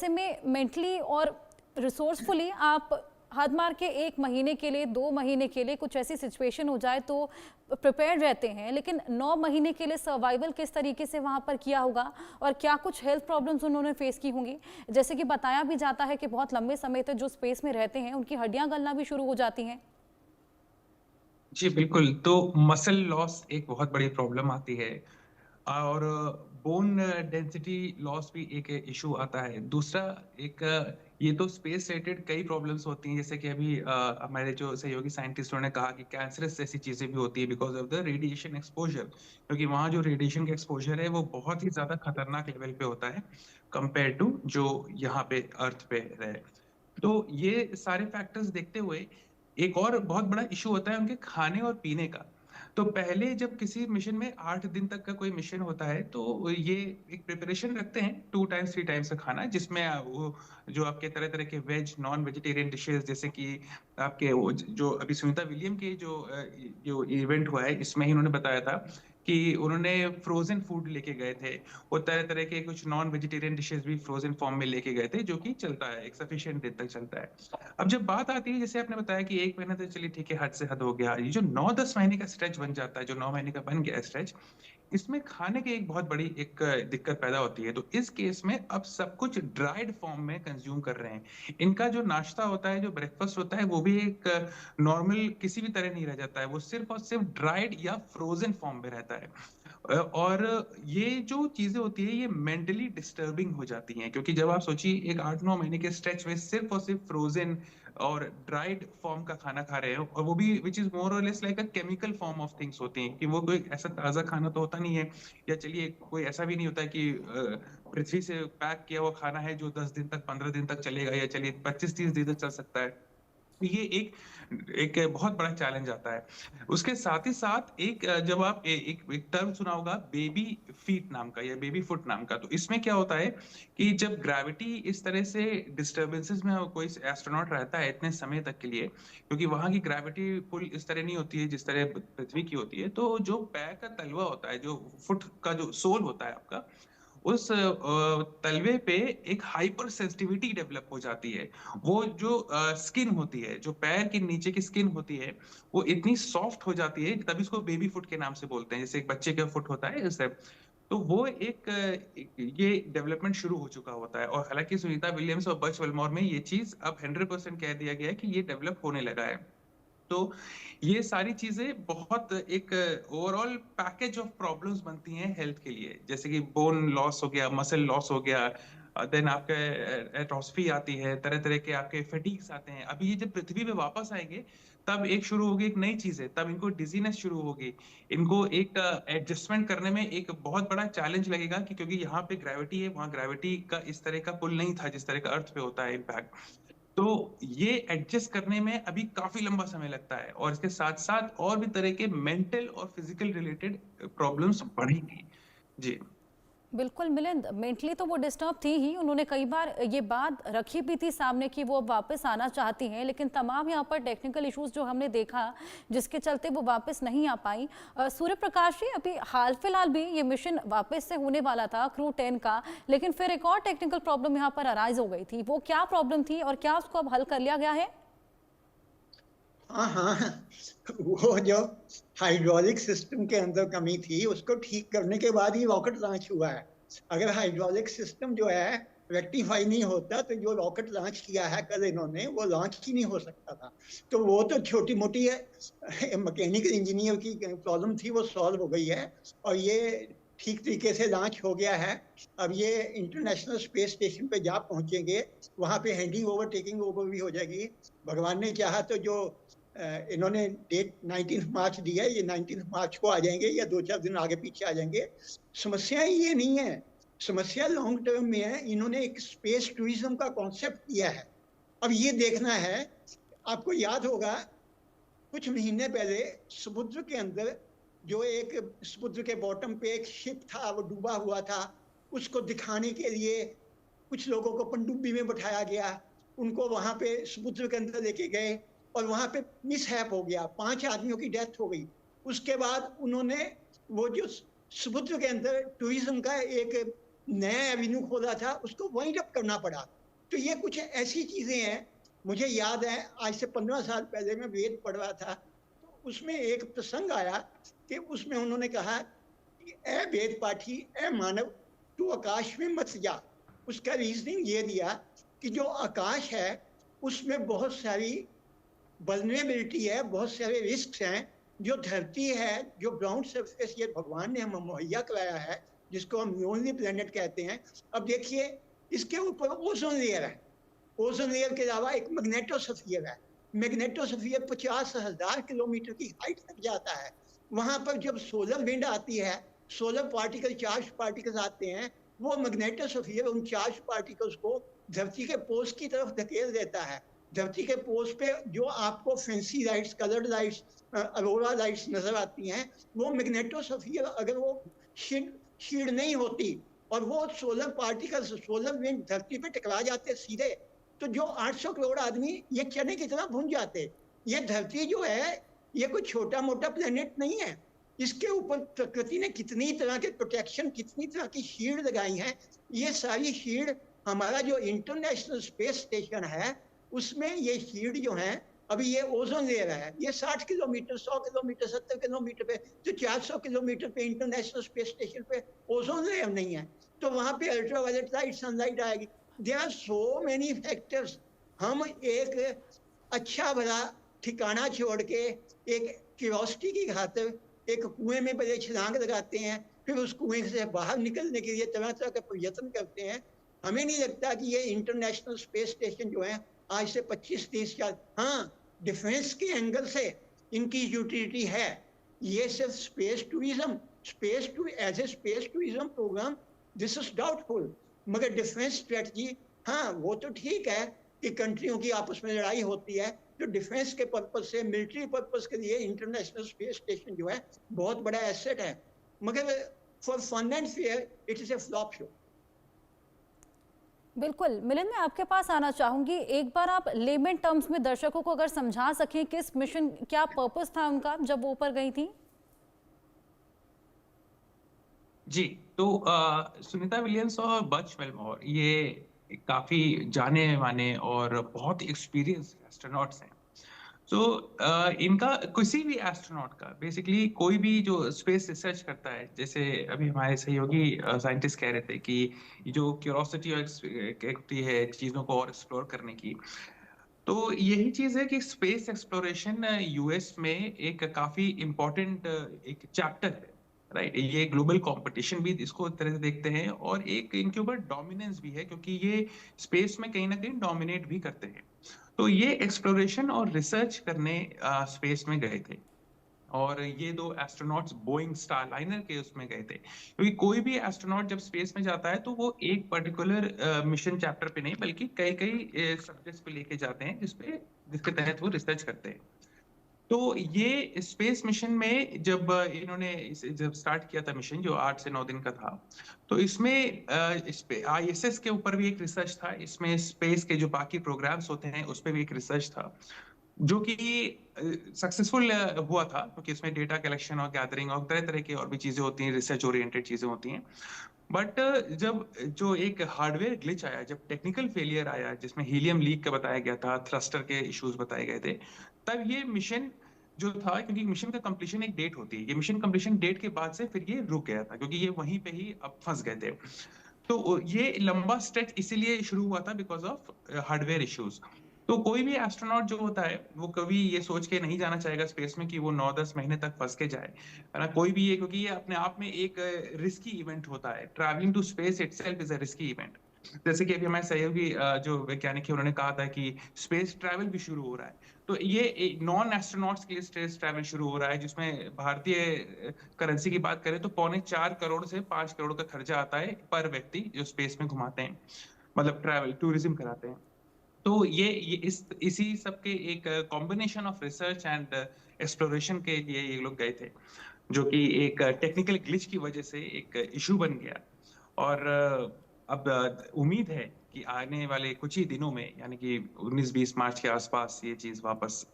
ऐसे में मेंटली और रिसोर्सफुली आप हाथ मार के 1 महीने के लिए, 2 महीने के लिए कुछ ऐसी सिचुएशन हो जाए तो प्रिपेयर्ड रहते हैं, लेकिन 9 महीने के लिए सर्वाइवल किस तरीके से वहाँ पर किया होगा और क्या कुछ हेल्थ प्रॉब्लम्स उन्होंने फेस की होंगी? जैसे कि बताया भी जाता है कि बहुत लंबे समय तक जो स्पेस में रहते हैं उनकी हड्डियां गलना भी शुरू हो जाती हैं। जी बिल्कुल। तो मसल लॉस एक बहुत बड़ी प्रॉब्लम आती है और बोन डेंसिटी लॉस भी एक इशू आता है। दूसरा एक ये तो स्पेस रिलेटेड कई प्रॉब्लम्स होती हैं, जैसे कि अभी हमारे जो सहयोगी साइंटिस्टों ने कहा कि कैंसरस जैसी चीजें भी होती है because of the radiation exposure, क्योंकि वहाँ जो रेडिएशन का एक्सपोजर है वो बहुत ही ज्यादा खतरनाक लेवल पे होता है कंपेयर टू जो यहाँ पे अर्थ पे रहे। तो ये सारे फैक्टर्स देखते हुए एक और बहुत बड़ा इशू होता है उनके खाने और पीने का। तो पहले जब किसी मिशन में 8 दिन तक का कोई मिशन होता है तो ये एक प्रिपरेशन रखते हैं 2 टाइम्स 3 टाइम्स का खाना, जिसमें वो जो आपके तरह तरह के वेज नॉन वेजिटेरियन डिशेस, जैसे कि आपके वो जो अभी सुनीता विलियम के जो इवेंट हुआ है इसमें ही उन्होंने बताया था कि उन्होंने फ्रोजन फूड लेके गए थे। वो तरह तरह के कुछ नॉन वेजिटेरियन डिशेस भी फ्रोजन फॉर्म में लेके गए थे, जो कि चलता है, एक सफिशिएंट दिन तक चलता है। अब जब बात आती है, जैसे आपने बताया कि 1 महीना तो चलिए ठीक है, हद से हद हो गया, ये जो 9-10 महीने का स्ट्रेच बन जाता है, जो 9 महीने का बन गया स्ट्रेच, इसमें खाने की एक बहुत बड़ी एक दिक्कत पैदा होती है। तो इस केस में अब सब कुछ ड्राइड फॉर्म में कंज्यूम कर रहे हैं। इनका जो नाश्ता होता है, जो ब्रेकफास्ट होता है, वो भी एक नॉर्मल किसी भी तरह नहीं रह जाता है, वो सिर्फ और सिर्फ ड्राइड या फ्रोजन फॉर्म में रहता है। और ये जो चीजें होती है ये मेंटली डिस्टर्बिंग हो जाती हैं, क्योंकि जब आप सोचिए एक 8-9 महीने के स्ट्रेच में सिर्फ और सिर्फ फ्रोजन और ड्राइड फॉर्म का खाना खा रहे हो, और वो भी विच इज मोर और less like a chemical form of things होती हैं, कि वो कोई ऐसा ताजा खाना तो होता नहीं है। या चलिए कोई ऐसा भी नहीं होता है कि पृथ्वी से पैक किया हुआ खाना है जो 10 दिन तक 15 दिन तक चलेगा, या चलिए 25-30 दिन तक चल सकता है। ये एक एक बहुत बड़ा चैलेंज आता है। उसके साथ ही साथ एक जब आप एक टर्म सुना होगा बेबी फीट नाम का या बेबी फुट नाम का, तो इसमें क्या होता है कि जब ग्रेविटी इस तरह से डिस्टरबेंसेस में कोई एस्ट्रोनॉट रहता है इतने समय तक के लिए, क्योंकि वहां की ग्रेविटी पुल इस तरह नहीं होती है जिस तरह पृथ्वी की होती है, तो जो पैर का तलवा होता है, जो फुट का जो सोल होता है आपका, उस तलवे पे एक हाइपर सेंसिटिविटी डेवलप हो जाती है। वो जो स्किन होती है, जो पैर के नीचे की स्किन होती है, वो इतनी सॉफ्ट हो जाती है, तभी इसको बेबी फुट के नाम से बोलते हैं, जैसे एक बच्चे का फुट होता है इस। तो वो ये डेवलपमेंट शुरू हो चुका होता है, और हालांकि सुनीता विलियम्स और बच विल्मोर में ये चीज अब 100% कह दिया गया है कि ये डेवलप होने लगा है। तो ये सारी चीजें बहुत एक ओवरऑल पैकेज ऑफ प्रॉब्लम्स बनती हैं हेल्थ के लिए, जैसे कि बोन लॉस हो गया, मसल लॉस हो गया, देन आपके एट्रोफी आती है, तरह तरह के आपके फटीग्स आते हैं। अभी ये जब पृथ्वी पे वापस आएंगे तब एक शुरू होगी एक नई चीज है, तब इनको डिजीनेस शुरू होगी। इनको एक एडजस्टमेंट करने में एक बहुत बड़ा चैलेंज लगेगा, कि क्योंकि यहाँ पे ग्रेविटी है, वहां ग्रेविटी का इस तरह का पुल नहीं था जिस तरह का अर्थ पे होता है इम्पैक्ट। तो ये एडजस्ट करने में अभी काफी लंबा समय लगता है, और इसके साथ साथ और भी तरह के मेंटल और फिजिकल रिलेटेड प्रॉब्लम्स बढ़ेंगी। जी। बिल्कुल मिलिंद, मेंटली तो वो डिस्टर्ब थी ही, उन्होंने कई बार ये बात रखी भी थी सामने कि वो अब वापस आना चाहती हैं, लेकिन तमाम यहाँ पर टेक्निकल इश्यूज जो हमने देखा जिसके चलते वो वापस नहीं आ पाई। सूर्य प्रकाश जी, अभी हाल फिलहाल भी ये मिशन वापस से होने वाला था क्रू 10 का, लेकिन फिर एक और टेक्निकल प्रॉब्लम यहाँ पर अराइज हो गई थी। वो क्या प्रॉब्लम थी और क्या उसको अब हल कर लिया गया है? हाँ हाँ, वो जो हाइड्रोलिक सिस्टम के अंदर कमी थी उसको ठीक करने के बाद ही रॉकेट लॉन्च हुआ है। अगर हाइड्रोलिक सिस्टम जो है रेक्टिफाई नहीं होता तो जो रॉकेट लॉन्च किया है कल इन्होंने, वो लॉन्च ही नहीं हो सकता था। तो वो तो छोटी मोटी मैकेनिकल इंजीनियर की प्रॉब्लम थी, वो सॉल्व हो गई है और ये ठीक तरीके से लॉन्च हो गया है। अब ये इंटरनेशनल स्पेस स्टेशन पे जा पहुंचेंगे, वहां पे हैंडिंग ओवर टेकिंग ओवर भी हो जाएगी। भगवान ने चाहा तो जो इन्होंने डेट 19 मार्च दी है, ये 19 मार्च को आ जाएंगे या 2-4 दिन आगे पीछे आ जाएंगे। समस्या ये नहीं है, समस्या लॉन्ग टर्म में है। इन्होंने एक स्पेस टूरिज्म का कॉन्सेप्ट किया है। अब ये देखना है, आपको याद होगा कुछ महीने पहले समुद्र के अंदर जो एक समुद्र के बॉटम पे एक शिप था, वो डूबा हुआ था। उसको दिखाने के लिए कुछ लोगों को पनडुब्बी में बैठाया गया, उनको वहां पे समुद्र के अंदर लेके गए और वहां पे मिसहैप हो गया, 5 आदमियों की डेथ हो गई। उसके बाद उन्होंने वो जो समुद्र के अंदर टूरिज्म का एक नया एवेन्यू खोला था उसको वाइंड अप करना पड़ा। तो ये कुछ ऐसी चीजें हैं। मुझे याद है आज से 15 साल पहले मैं वेद पढ़ रहा था, तो उसमें एक प्रसंग आया कि उसमें उन्होंने कहा कि ए वेद पाठी, ए मानव, तू आकाश में मत जा। उसका रीजनिंग ये दिया कि जो आकाश है उसमें बहुत सारी वल्नरेबिलिटी है, बहुत सारे रिस्क हैं। जो धरती है, जो ग्राउंड सरफेस ये भगवान ने हमें मुहैया कराया है, जिसको हम लोनली प्लेनेट कहते हैं। अब देखिए इसके ऊपर ओजोन लेयर है, ओजोन लेयर के अलावा एक मैग्नेटोस्फीयर है। मैग्नेटोस्फीयर 50,000 किलोमीटर की हाइट तक जाता है। वहां पर जब सोलर विंड आती है, सोलर पार्टिकल, चार्ज पार्टिकल्स आते हैं, वो मैग्नेटोस्फीयर उन चार्ज पार्टिकल्स को धरती के पोल्स की तरफ धकेल देता है। धरती के पोल्स पे जो आपको fancy lights, coloured lights, Arora lights नजर आती हैं, वो मैग्नेटोस्फीयर अगर वो शील्ड नहीं होती और वो सोलर पार्टिकल्स, सोलर विंड धरती पे टकरा जाते सीधे, तो जो 800 करोड़ आदमी ये चने की तरह भुन जाते। ये धरती जो है ये कोई छोटा मोटा प्लेनेट नहीं है। इसके ऊपर प्रकृति ने कितनी तरह के प्रोटेक्शन, कितनी तरह की शील्ड लगाई है। ये सारी शील्ड, हमारा जो इंटरनेशनल स्पेस स्टेशन है उसमें ये शील्ड जो है, अभी ये ओजोन लेयर है, ये 60 किलोमीटर, 100 किलोमीटर, 70 किलोमीटर पे, तो 400 किलोमीटर पे इंटरनेशनल स्पेस स्टेशन पे ओजोन लेयर नहीं है, तो वहां पे अल्ट्रावायलेट लाइट, सनलाइट आएगी। There are so many factors. हम एक अच्छा भला ठिकाना छोड़ के एक क्यूरियोसिटी की खातिर एक कुएं में पहले छलांग लगाते हैं, फिर उस कुएं से बाहर निकलने के लिए तरह तरह के प्रयत्न करते हैं। हमें नहीं लगता कि ये इंटरनेशनल स्पेस स्टेशन जो है आज से 25-30 साल, हाँ डिफेंस के एंगल से इनकी यूटिलिटी है। ये सिर्फ space tourism, as a space tourism program, this is doubtful. मगर डिफेंस स्ट्रेटजी, हाँ वो तो ठीक है कि कंट्रियों की आपस में लड़ाई होती है, तो डिफेंस के पर्पज से, मिलिट्री पर्पज के लिए इंटरनेशनल स्पेस स्टेशन जो है बहुत बड़ा एसेट है, मगर for fun and fair it is a flop show. बिल्कुल मिलिंद, मैं आपके पास आना चाहूंगी। एक बार आप लेमन टर्म्स में दर्शकों को अगर समझा सकें किस मिशन, क्या पर्पस था उनका जब वो ऊपर गई थी। जी, तो सुनीता विलियम्स और बज विल्मोर ये काफी जाने माने और बहुत एक्सपीरियंस एस्ट्रोनॉट्स हैं। तो इनका, किसी भी एस्ट्रोनॉट का, बेसिकली कोई भी जो स्पेस रिसर्च करता है, जैसे अभी हमारे सहयोगी साइंटिस्ट कह रहे थे कि जो क्यूरोसिटी है चीजों को और एक्सप्लोर करने की, तो यही चीज है कि स्पेस एक्सप्लोरेशन यूएस में एक काफी इम्पोर्टेंट एक चैप्टर है, राइट। ये ग्लोबल कंपटीशन भी इसको तरह से देखते हैं और एक इनके ऊपर डोमिनेंस भी है, क्योंकि ये स्पेस में कहीं ना कहीं डोमिनेट भी करते हैं। तो ये एक्सप्लोरेशन और रिसर्च करने स्पेस में गए थे, और ये दो एस्ट्रोनॉट्स बोइंग स्टारलाइनर के उसमें गए थे, क्योंकि कोई भी एस्ट्रोनॉट जब स्पेस में जाता है तो वो एक पर्टिकुलर मिशन चैप्टर पे नहीं, बल्कि कई कई सब्जेक्ट्स पे लेके जाते हैं जिसके तहत वो रिसर्च करते हैं। तो ये स्पेस मिशन में जब इन्होंने जब स्टार्ट किया था मिशन, जो 8 से 9 दिन का था, तो इसमें ISS के ऊपर भी एक रिसर्च था, इसमें स्पेस के जो बाकी प्रोग्राम्स होते हैं उस पर भी एक रिसर्च था, जो कि सक्सेसफुल हुआ था, क्योंकि इसमें डेटा कलेक्शन और गैदरिंग और तरह तरह की और भी चीजें होती हैं, रिसर्च ओरिएंटेड चीजें होती हैं। बट जब जो एक हार्डवेयर ग्लिच आया, जब टेक्निकल फेलियर आया, जिसमें हीलियम लीक का बताया गया था, थ्रस्टर के इश्यूज बताए गए थे, तब ये मिशन जो था, क्योंकि मिशन का कंप्लीशन एक डेट होती है, ये मिशन कंप्लीशन डेट के बाद से फिर ये रुक गया था, क्योंकि ये वहीं पे ही अब फंस गए थे। तो ये लंबा स्ट्रेच इसीलिए शुरू हुआ था बिकॉज ऑफ हार्डवेयर इश्यूज। तो कोई भी एस्ट्रोनॉट जो होता है वो कभी ये सोच के नहीं जाना चाहेगा स्पेस में कि वो 9-10 महीने तक फंस के जाए, है ना। कोई भी ये, क्योंकि ये अपने आप में एक रिस्की इवेंट होता है, travelling to space itself is a risky event. जैसे कि अभी हमारे सहयोगी जो वैज्ञानिक है उन्होंने कहा था कि स्पेस ट्रैवल भी शुरू हो रहा है, तो ये नॉन एस्ट्रोनॉट्स के लिए स्पेस ट्रैवल शुरू हो रहा है, जिसमें भारतीय करेंसी की बात करें तो 4.25 करोड़ से 5 करोड़ का खर्चा आता है पर व्यक्ति, जो स्पेस में घुमाते हैं, मतलब ट्रैवल टूरिज्म कराते हैं। तो ये इसी सब के एक combination of research and exploration के लिए ये लोग गए थे, जो कि एक टेक्निकल ग्लिच की वजह से एक इशू बन गया। और अब उम्मीद है कि आने वाले कुछ ही दिनों में, यानी कि 19-20 मार्च के आसपास ये चीज वापस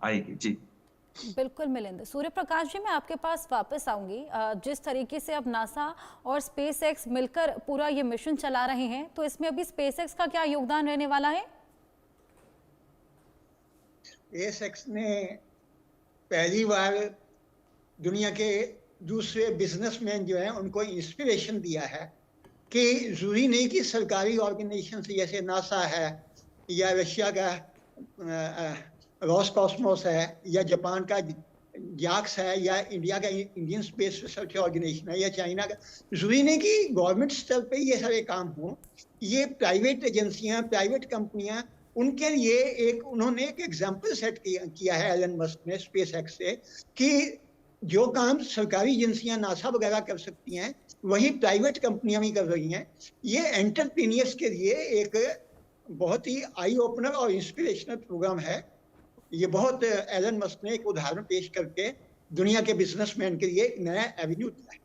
आएगी। जी बिल्कुल मिलिंद। सूर्य प्रकाश जी, मैं आपके पास वापस आऊंगी। जिस तरीके से अब नासा और स्पेस एक्स मिलकर पूरा ये मिशन चला रहे हैं, तो इसमें अभी स्पेस एक्स का क्या योगदान रहने वाला है? स्पेस एक्स ने पहली बार दुनिया के दूसरे बिजनेसमैन जो हैं उनको इंस्पिरेशन दिया है कि जरूरी नहीं कि सरकारी ऑर्गेनाइजेशन जैसे नासा है या रशिया का रॉसकॉस्मोस है या जापान का जाक्स है या इंडिया का इंडियन स्पेस रिसर्च ऑर्गेनाइजेशन है या चाइना का, जरूरी नहीं कि गवर्नमेंट स्तर पे ये सारे काम हो। ये प्राइवेट एजेंसियां, प्राइवेट कंपनियां, उनके लिए एक उन्होंने एक एग्जाम्पल सेट किया है एलन मस्क ने स्पेस एक्स से कि जो काम सरकारी एजेंसियां नासा वगैरह कर सकती हैं वही प्राइवेट कंपनियां भी कर रही हैं। ये एंटरप्रेन्योर्स के लिए एक बहुत ही आई ओपनर और इंस्पिरेशनल प्रोग्राम है। ये बहुत एलन मस्क ने एक उदाहरण पेश करके दुनिया के बिजनेसमैन के लिए एक नया एवेन्यू दिया है।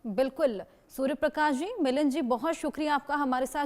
बिल्कुल सूर्य प्रकाश जी, मिलिंद जी, बहुत शुक्रिया आपका हमारे साथ